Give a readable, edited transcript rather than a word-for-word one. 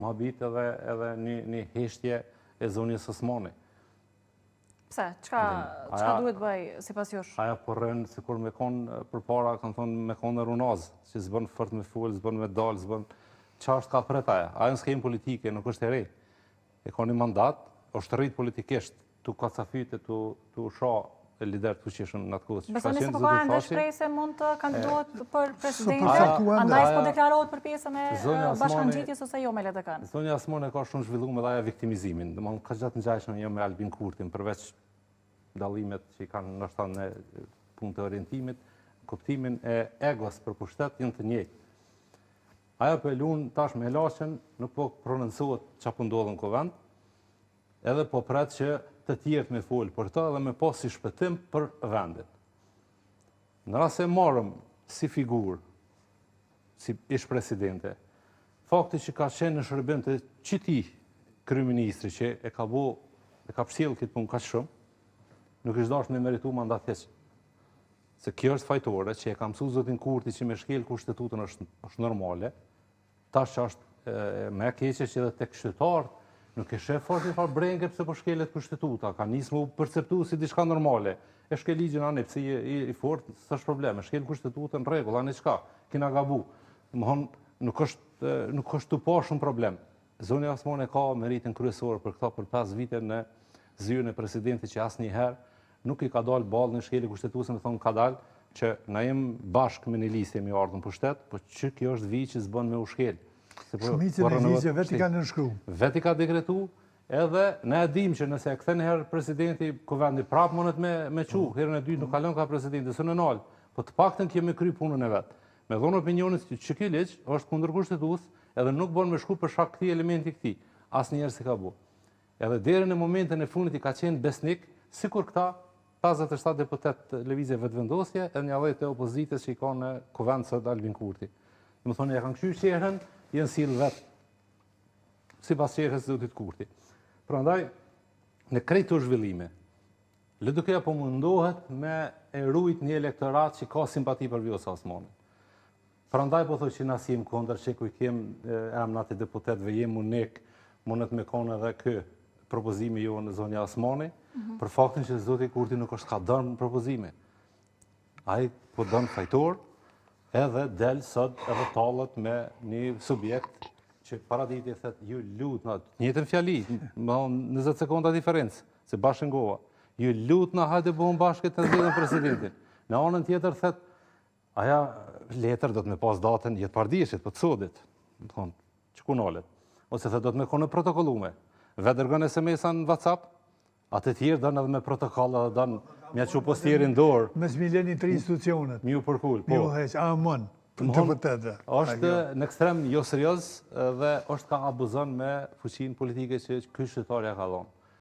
ma bit edhe një heshtje e zonjës Osmani. Pse? Çka duhet bëj sipas jush? Aja po rënë sikur me konë përpara, kanë thonë me konë në runaz, që s'bën fort me fol, s'bën me dal, s'bën çfarë ka pret aja. Aja në skemë politike, nuk është e re. E ka një mandat, është rrit politikisht, tu kacafyte, tu sha e lider të fuqishëm në atë kohë. Besoni se po ka ende shpreh se mund të kandidohet për presidente, andaj s'po deklarohet për pjesën e bashkëngjitjes ose jo me LDK-n. Zonja Osmani ka shumë zhvilluar edhe ajo viktimizimin. Domthonë ka gjatë ngjashëm jo me Albin Kurtin, përveç dallimet që kanë ndoshta në punë të orientimit, kuptimin e egos për pushtet janë të njëjtë. Ajo po lun tash me laçën, nuk po prononcohet çfarë po ndodh në kuvend, edhe po pret që të tjerë me fol për të dhe me pas si shpëtim për vendin. Në rast se marrëm si figurë, si ish presidente, fakti që ka qenë në shërbim të qiti kryeministri që e ka pështjellë këtë punë kaq shumë, nuk është dashur me meritu mandat heq. Se kjo është fajtore që e ka mësuar zotin Kurti që me shkel kushtetutën është normale, tash që është me keqe që edhe tek qytetarët nuk e shef fort i farë brenge pëse po shkelet kushtetuta, ka nisë mu perceptu si diçka normale. E shkel ligjën anë, pëse i fort, s'është probleme, shkel kushtetutën në regull, anë i qka, kina gabu. Nuk është të pa shumë problem. Zonja Osmani ka meritin kryesor për këta për 5 vite në zyrën e presidenti që asë njëherë nuk i ka dalë balë në shkeli kushtetusën, me thonë ka dalë që na jem bashkë me një listë jemi ardhën për shtetë, po që kjo është vi që zbën me u shkel. Shumicën e ligje veti ka nënshkru. Veti ka dekretu, edhe ne edhim që nëse e këthen herë presidenti kuvendi prapë mënet me qu, herën e dytë nuk kalon ka presidenti, së në nalë, po të paktën kemi kry punën e vetë. Me dhonë opinionit që ky ligj është kundër kushtetues, edhe nuk bën me shku për shkak këtij elementi këtij, asnjëherë s'e ka bu. Edhe deri në momentin e fundit i ka qenë besnik, sikur këta 57 deputet lëvizje vetëvendosje edhe një 10 të opozitës që i ka në kuvend sot Albin Kurti. Më thonë, ja kanë këshyrë qehrën, jenë silë vetë, si pas qehrës zotit Kurti. Prandaj, në krejt të zhvillime, LDK po mundohet me e rujt një elektorat që ka simpati për Vjosa Osmani. Prandaj po thoj që na si jem kondër që ku i kem emnat e deputetëve jem unik, mundet me konë edhe kë propozimi jo në zonja Osmani, për faktin që zoti Kurti nuk është ka dënë propozime. Ai po dënë fajtor, edhe del sot edhe talët me një subjekt që paraditi thet ju lut na njëjtën fjali, me 20 sekonda diferencë, se bashkë ngova. Ju lut na hajde bëhëm bashkë të nxjerrim presidentin. Në anën tjetër thet aja letër do të me pas datën jetë pardishit, po të sodit, më thonë, që ku nalet. Ose thet do të me konë protokollume. Vetë dërgën SMS-a në WhatsApp, atë tjerë dënë edhe me protokolla dhe dënë mja që postjerin dorë. Me s'mileni 3 institucionet. Mju përkull, po. Mju heq, amon, të vërtetë. Është në ekstrem jo serios dhe është ka abuzon me fuqinë politike që ky qytetarja ka dhonë.